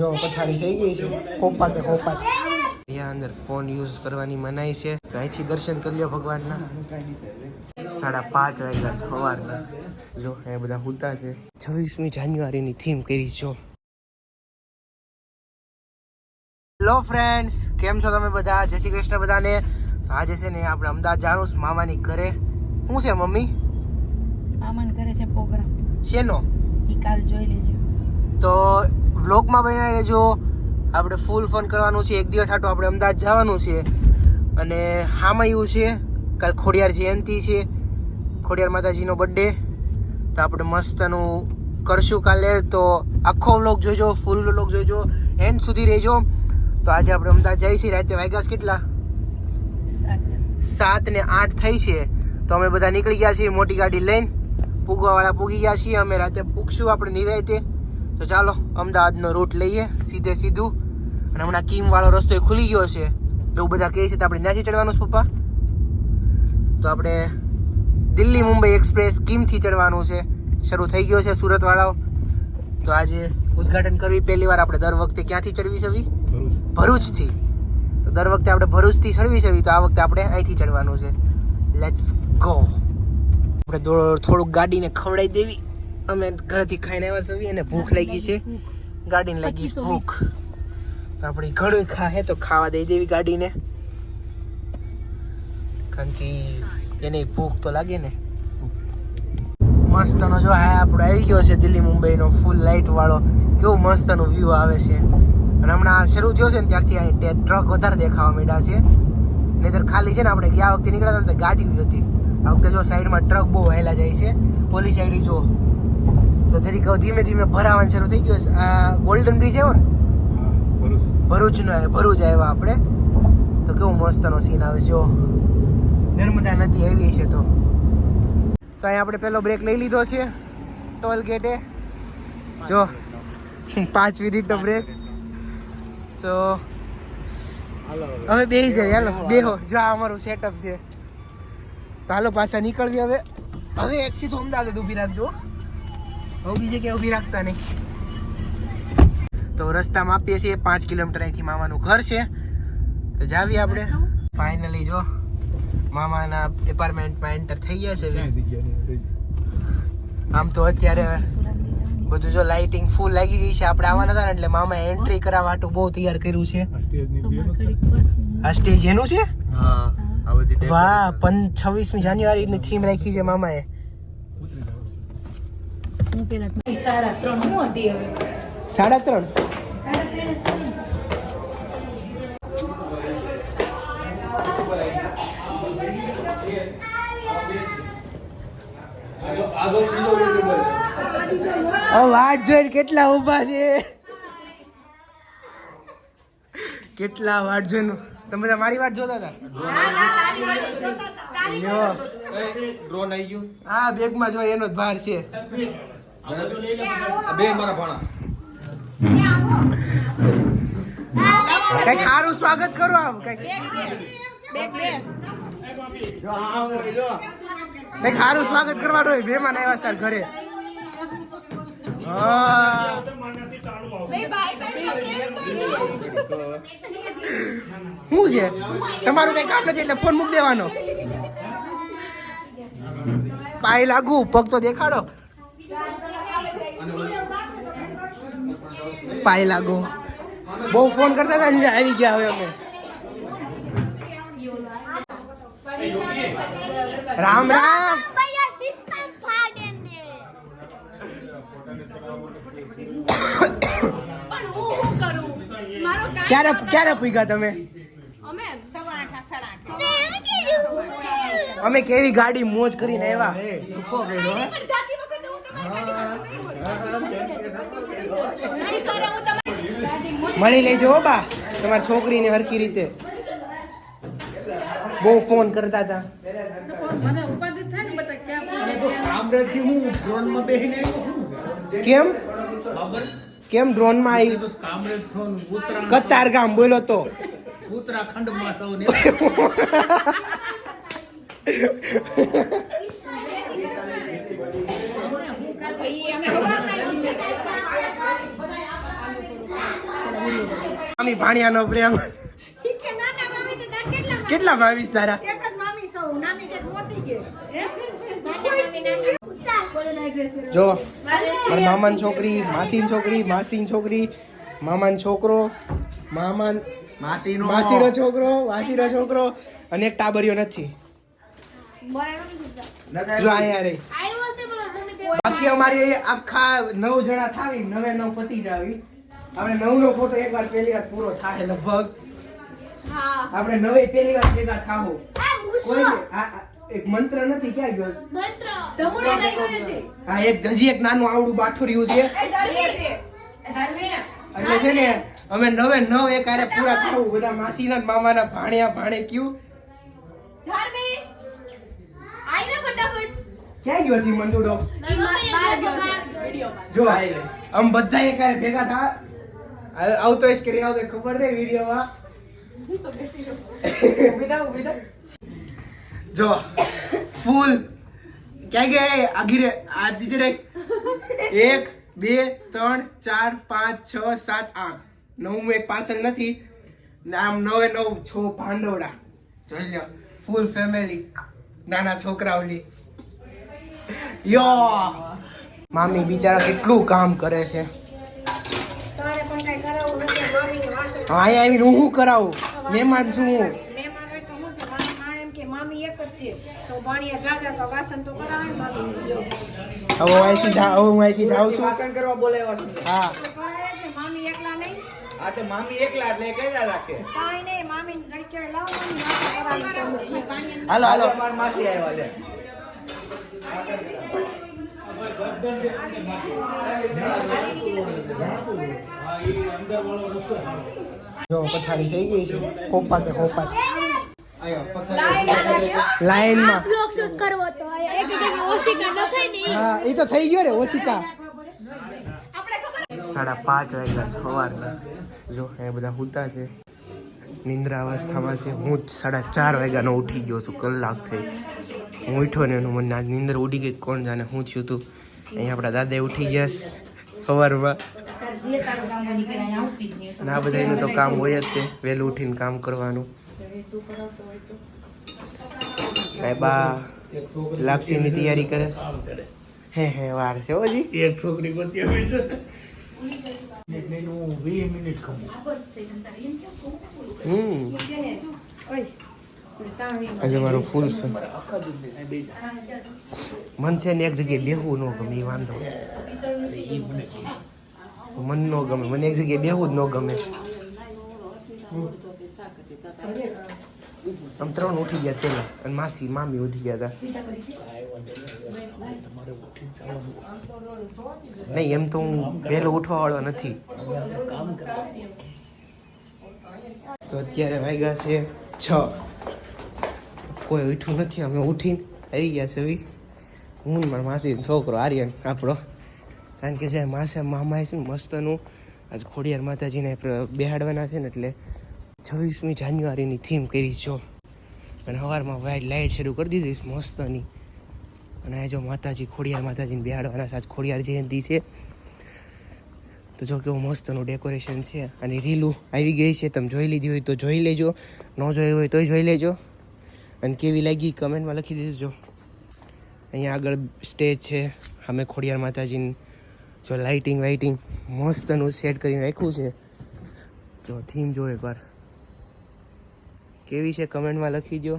જો પથારી થઈ ગઈ છે, કોપાટ અહીંયા અંદર ફોન યુઝ કરવાની મનાઈ છે. અહીંથી દર્શન કરી લ્યો ભગવાનના. 5:30 વાગ્યા સવારના. જો એ બધા હુતા છે. 26મી જાન્યુઆરીની થીમ કરી છો. હેલો ફ્રેન્ડ્સ, કેમ છો તમે બધા? જય શ્રી કૃષ્ણ બધાને. તો આજે છે ને આપણે અમદાવાદ જવાનું મામાની ઘરે. શું છે મમ્મી? મામાના ઘરે છે પ્રોગ્રામ. શેનો? ઈ કાલ જોઈ લેજો. તો વ્લોગમાં બનાવી રહેજો. આપણે ફૂલ ફન કરવાનું છે. એક દિવસ આટલું આપણે અમદાવાદ જવાનું છે. અને હામાં એવું છે કાલ ખોડિયાર જયંતિ છે, ખોડિયાર માતાજીનો બર્થડે. તો આપણે મસ્તનું કરશું કાલે. તો આખો વ્લોગ જોજો, ફૂલ વ્લોગ જોજો, એન્ડ સુધી રહેજો. તો આજે આપણે અમદાવાદ જઈએ છીએ. રાતે વાગ્યા કેટલા? 7:08 થઈ છે. તો અમે બધા નીકળી ગયા છીએ મોટી ગાડી લઈને. પૂગવાવાળા પૂગી ગયા છીએ. અમે રાતે પૂગશું આપણે નિરાતે. તો ચાલો અમદાવાદનો રૂટ લઈએ સીધે સીધું. અને હમણાં કીમવાળો રસ્તો ખુલી ગયો છે એવું બધા કહે છે. તો આપણે ત્યાંથી ચડવાનું છે પપ્પા. તો આપણે દિલ્હી મુંબઈ એક્સપ્રેસ કીમથી ચડવાનું છે. શરૂ થઈ ગયો છે સુરતવાળાઓ. તો આજે ઉદ્ઘાટન કરવી પહેલી વાર આપણે દર વખતે ક્યાંથી ચડવી છે? ભરૂચથી. તો દર વખતે આપણે ભરૂચથી ચડવી છે. તો આ વખતે આપણે અહીંથી ચડવાનું છે. Let's go. આપણે થોડુંક ગાડીને ખવડાવી દેવી. અમે ઘરેથી ખાઈને આવ્યા છીએ અને ભૂખ લાગી છે. ગાડીને લાગી છે ભૂખ. તો આપણે ઘણું ખાહે તો ખાવા દઈ દેવી ગાડીને, કારણ કે એને ભૂખ તો લાગે ને. મસ્તનો જો આ આપણો આવી ગયો છે દિલ્હી મુંબઈનો ફૂલ લાઇટ વાળો. કેવું મસ્તનો વ્યૂ આવે છે. અને હમણાં શરૂ થયો છે ને ત્યારથી અહીં ટ્રક વધારે દેખાવા માંડ્યા છે. નહીંતર ખાલી છે ને આપણે ગયા વખતે નીકળ્યા હતા ને ગાડી જ હતી. આ વખતે જો સાઈડમાં ટ્રક બહુ વહેલા જાય છે. પોલીસ આઈડી જો તો જરીક ધીમે ધીમે ભરાવાનું શરૂ થઈ ગયો છે. આ ગોલ્ડન બ્રિજ આવ્યો ને ભરૂચનો, ભરૂચ આવ્યા આપણે. તો કેવું મસ્તનો સીન આવે. જો નર્મદા નદી આવી છે. તો અહીં આપણે પેલો બ્રેક લઈ લીધો છે ટોલ ગેટે. જો 5 મિનિટનો બ્રેક. તો હવે બેસી જાય. હાલો બેહો. જો આ અમારું સેટઅપ છે. તો હાલો પાછા નીકળવી હવે. હવે એક સીધું અમદાવાદ ઊભી રાખજો. હવે બીજે ક્યાં ઊભી રાખતા નહીં. તો રસ્તામાં આપીએ છીએ 5 કિલોમીટર અહીંથી મામાનું ઘર છે. તો જાવી આપણે ફાઇનલી. જો મામાના એપાર્ટમેન્ટમાં એન્ટર થઈ ગયા છે. આમ તો અત્યારે બધું જો લાઇટિંગ ફૂલ લાગી ગઈ છે. આપણે આવવાના હતા ને એટલે મામા એન્ટ્રી કરાવવા માટે બહુ તૈયાર કર્યું છે. આ સ્ટેજ એનું છે? વાહ. 26મી જાન્યુઆરીની થીમ રાખી છે મામાએ. હું પેલા 3:30 હું હતી હવે 3:30. વાટ જોઈને કેટલા ઉભા છે. કેટલા વાટ જોઈને. તમે બધા મારી વાટ જોતા હતા? ડ્રોન આવી ગયું. હા બેગમાં જો એનો જ ભાર છે. બે મારા ભાણા. કઈક સારું સ્વાગત કરો. આમ કઈક સારું સ્વાગત કરવાનું હોય. મહેમાન આવ્યા તાર ઘરે. શું છે તમારું કઈ કામ નથી એટલે ફોન મૂકી દેવાનો. પાય લાગુ પગ તો દેખાડો. પાય લાગુ. બહુ ફોન કરતા હતા ને આવી ગયા. હવે અમે રામ રામ. ક્યારે પૂગ્યા તમે? અમે કેવી ગાડી મોજ કરીને આવ્યા. મળી લેજો બા તમારી છોકરીને હરખી રીતે. બહુ ફોન કરતા હતા. કેમ કેમ ડ્રોનમાં આવી? કતાર ગામ બોલો તો ઉત્તરાખંડમાં તો મામી ભાણિયાનો પ્રેમ કેટલા ભાવીશ તારા જો મારા મામાની છોકરી માસીની છોકરી માસીની છોકરી મામાનો છોકરો માસીનો છોકરો માસીનો છોકરો અને એક ટાબરિયો નથી જો આયા રે બાકી અમારી આખા 9 જણા થાવી 9 પતી જાવી આપણે 9 નો ફોટો એકવાર પહેલી વાર પૂરો થાય લગભગ આપણે 9 પહેલી વાર ભેગા થાવો કોઈ એક મંત્ર નથી ક્યાં ગયો હા એક હજી એક નાનું આવડું બાઠુરિયું છે એટલે છે ને અમે 9 એક આરે પૂરા થાવું બધા માસીના મામાના ભાણિયા ભાણે ક્યું ક્યાં ગયો છે મંદુડો જો આમ બધા એક આરે ભેગા થા આવતો સ્ક્રીન આવતો ખબર નહીં વિડીયોમાં જો ફૂલ ક્યાં ગયા આગીરે આ દીજે રે 1 2 3 4 5 6 7 8 9 એક પાછળ નથી આમ 9 છો ભાંડવડા જોઈ લો ફૂલ ફેમિલી નાના છોકરાઓની યો મામી બિચારા કેટલું કામ કરે છે અહીંયા આવીને હું શું કરાવું મહેમાન છું હું હવે હું અહીંથી જાઉં છું વાસણ કરવા બોલાવ્યા છું હા આ તો મામી એકલા એટલે કઈલા રાખે હાલો હાલો અમાર માસી આવ્યા લે જો પથારી થઈ ગઈ છે ખોપા કે ખોપા આયો પથ્થર લાઈનમાં બ્લોગ શૂટ કરવો તો એક જગ્યાએ ઓશિકા ન થાય ને હા એ તો થઈ ગયો રે ઓશિકા આપણે ખબર 5:30 વાગ્યા સવારના જો એ બધા હુતા છે નિંદ્રા અવસ્થામાં છે હું 4:30 વાગ્યાનો ઉઠી ગયો છું કલાક થઈ હું ઉઠ્યો ને એનું મને નિંદર ઉડી ગઈ કોણ જાણે હું થયું તું અહીંયા આપણા દાદા ઉઠી ગયા સવારમાં ના બધા એનું તો કામ હોય જ છે વહેલું ઉઠીને કામ કરવાનું બા લાપસીની તૈયારી કરે છે હે વાર છે હજી એક છોકરી ગોતી આવી તો હું 20 મિનિટ ખમું આજે મારું ફૂલ છે મન છે ને એક જગ્યાએ બેહવું ન ગમે એ વાંધો મન ન ગમે મને એક જગ્યાએ બેહવું જ ન ગમે આમ 3 ઉઠી ગયા પેલા અને માસી મામી ઉઠી ગયા હતા નહીં એમ તો હું વહેલો ઉઠવા વાળો નથી તો અત્યારે વાગ્યા છે 6 કોઈ ઉઠ્યું નથી અમે ઉઠીને આવી ગયા છે હું ને મારા માસીનો છોકરો આર્યન આપણો કારણ કે જે મામા છે ને મસ્તનું આજ ખોડિયાર માતાજીને બેહાડવાના છે ને એટલે 26મી જાન્યુઆરીની થીમ કરી છો અને સવારમાં વાઇટ લાઇટ શરૂ કરી દીધી મસ્તની અને આ જો માતાજી ખોડિયાર માતાજીને બેહાડવાના છે આજ ખોડિયાર જયંતિ છે તો જો કેવું મસ્તનું ડેકોરેશન છે અને રીલું આવી ગઈ છે તમે જોઈ લીધી હોય તો જોઈ લેજો ન જોઈ હોય તોય જોઈ લેજો અને કેવી લાગી કમેન્ટમાં લખી દેજો અહીંયા આગળ સ્ટેજ છે અમે ખોડિયાર માતાજીને જો લાઇટિંગ વાઇટિંગ મસ્તનું સેટ કરીને રાખ્યું છે તો થીમ જો એકવાર કેવી છે કમેન્ટમાં લખી દો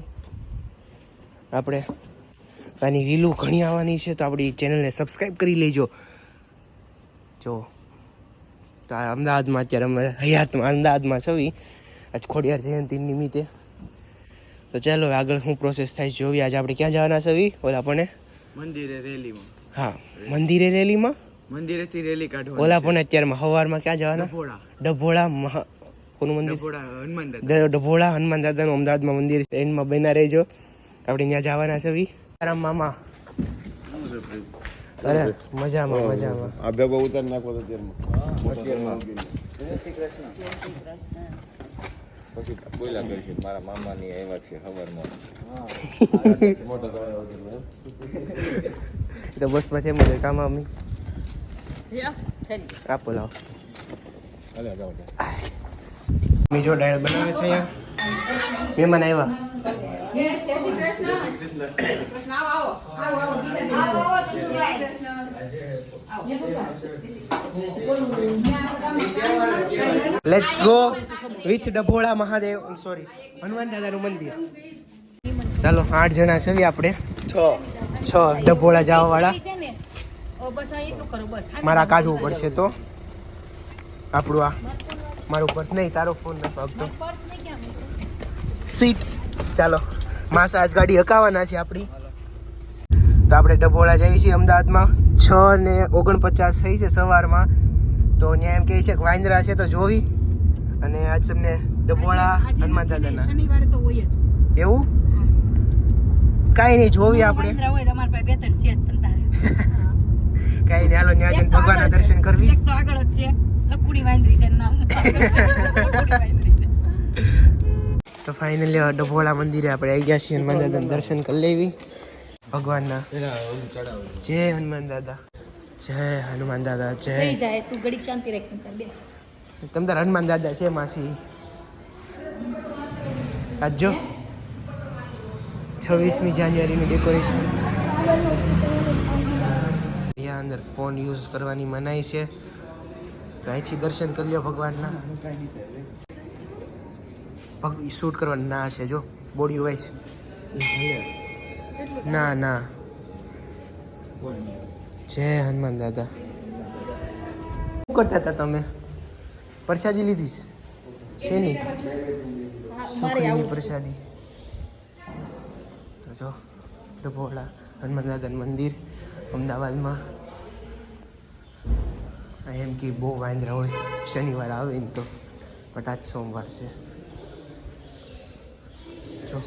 આપણે આની રીલું ઘણી આવવાની છે તો આપણી ચેનલને સબસ્ક્રાઈબ કરી લેજો જો તો આ અમદાવાદમાં અત્યારે અમે હયાતમાં અમદાવાદમાં છવી આજ ખોડિયાર જયંતિ નિમિત્તે તો ચાલો આગળ શું પ્રોસેસ થાય જોઈએ આજે આપણે ક્યાં જવાના છવી ઓલા પણ મંદિરે રેલીમાં હા મંદિરે રેલીમાં મંદિરેથી રેલી કાઢવા ઓલા પણ અત્યારમાં સવારમાં ક્યાં જવાના ડભોળા કોનું મંદિર ડભોળા હનુમાન દાદાનું અમદાવાદમાં મંદિર છે એમાં બન્યા રહેજો આપણે ત્યાં જવાના છે તારા મામા અરે મજામાં મજામાં આ ભેગો ઉતાર નાખો તો અત્યારમાં પછી બોલ્યા કરશે મારા મામાની આવ્યા છે સવારમાં તો બસ પછી એમ કામ અમે આપો લાવો મીઠો ડાયર બનાવે છે અહીંયા મહેમાન આવ્યા let's go with Dabhoda Mahadev sorry Hanuman દાદાનું મંદિર. ચાલો 8 જણા છે આપણે 6 ડભોળા જવા વાળા. મારા કાઢવું પડશે તો આપણું આ મારું પર્સ નહીં તારો ફોન નથી વાગતો સીટ. ચાલો માસાજ ગાડી હકાવવાના છે આપણી. તો આપણે ડભોળા જઈએ છીએ અમદાવાદમાં 6:49 થઈ છે સવારમાં. તો ત્યાં એમ કહે છે કે વાંદરા છે તો જોવી અને આજ તમને ડભોળા હનુમાન દાદાના શનિવારે તો હોય જ. એવું કાંઈ નહીં જોવી આપણે વાંદરા હોય તમારા પાસે બે ત્રણ છે જ તમ તારે. કાંઈ નહીં હાલો ત્યાં જઈને ભગવાનના દર્શન કરવી. એક તો આગળ જ છે લખુડી વાંદરી છે નામ. લખુડી વાંદરી છે. તો ફાઇનલી ડભોળા મંદિરે આપણે આવી ગયા છીએ. હનુમાન દાદાના દર્શન કરી લેવી ભગવાનના. જય હનુમાન દાદા, જય હનુમાન દાદા, જય. થઈ જાય તું ઘડીક શાંતિ રાખ તમ તારે બે. તમ તાર હનુમાન દાદા છે માસી. આજજો 26મી જાન્યુઆરીનું ડેકોરેશન. અહીંયા અંદર ફોન યુઝ કરવાની મનાઈ છે. તો અહીંથી દર્શન કરી લ્યો ભગવાનના. શૂટ કરવાનું ના છે જો બોડી વાઇઝ. ના ના જય હનુમાન દાદા. શું કરતા હતા તમે? પ્રસાદી લીધી છે ની સુખડીની પ્રસાદી. તો જો ડભોળા હનુમાન દાદાનું મંદિર અમદાવાદમાં. એમ કે બહુ વાંદરા હોય શનિવાર આવે ને તો, બટ આજ સોમવાર છે. જો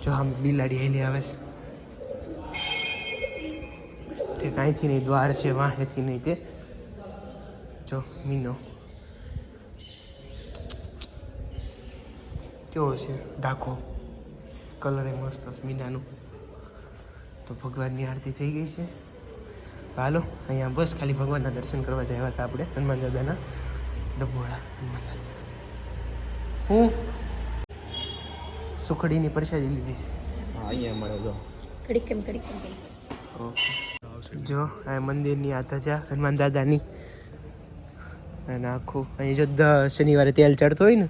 જો આમ બિલાડી હેલી આવે છે. તે કાંઈથી નહીં દ્વાર છે વાંહેથી નહીં તે. જો મીનો કેવો છે ડાકો કલર એ મસ્ત છે મીનાનું. તો ભગવાનની આરતી થઈ ગઈ છે. હાલો અહીંયા બસ ખાલી ભગવાનના દર્શન કરવા આવ્યા હતા આપણે હનુમાન દાદાના. ડભોળા હનુમાન દાદા. હું સુખડીની પ્રસાદી લીધી અહીંયા મળે જો ઘડીક કેમ ઘડીક કેમ. ઓકે. જો આ મંદિરની આ ધજા હનુમાન દાદાની. અને આખું અહીં જો શનિવારે તેલ ચડતો હોય ને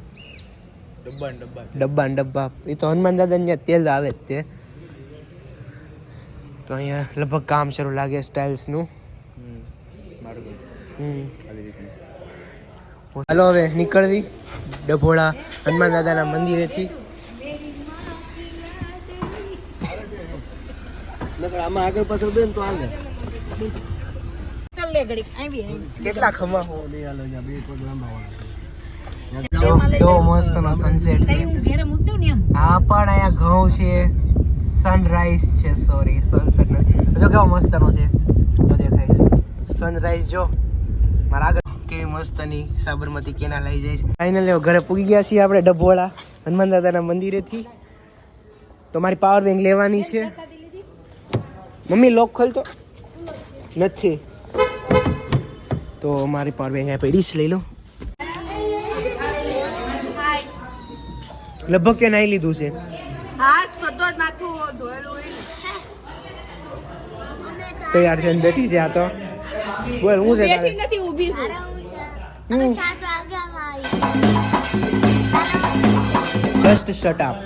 ડબ્બા ને ડબ્બા એ તો હનુમાન દાદાને ત્યાં તેલ આવે જ તે. તો અહીંયા લગભગ કામ શરૂ લાગે સ્ટાઇલ્સનું. હાલો હવે નીકળવી ડભોળા હનુમાન દાદાના મંદિરેથી. આમાં આગળ પાછળ બેન તો હાલે. ચાલ લે ઘડીક આવી કેટલા ખમા હો જો કેવો મસ્તનો સનસેટ છે. હું ઘરે મૂક દઉં ને એમ. હા પણ અહીંયા ઘઉં છે, સનરાઈઝ છે, સોરી સનસેટ નથી. જો કેવો મસ્તનો છે જો દેખાઈશ સનરાઈઝ. જો મારા આગળ કેવી મસ્તની સાબરમતી કેનાલ આવી જાય છે. ફાઇનલી ઘરે પૂગી ગયા છીએ આપણે ડભોળા હનુમાન દાદાના મંદિરેથી. તો મારી પાવર બેંક લેવાની છે. મમ્મી લોક ખોલતો નથી તો મારી પાવર બેંક આ પડી લઈ લો. લગભગ કે નાઈ લીધું છે. તૈયાર થઈને બેઠી છે આ તો. બોલ હું છે તારે? નથી ઊભી છું. Just shut up.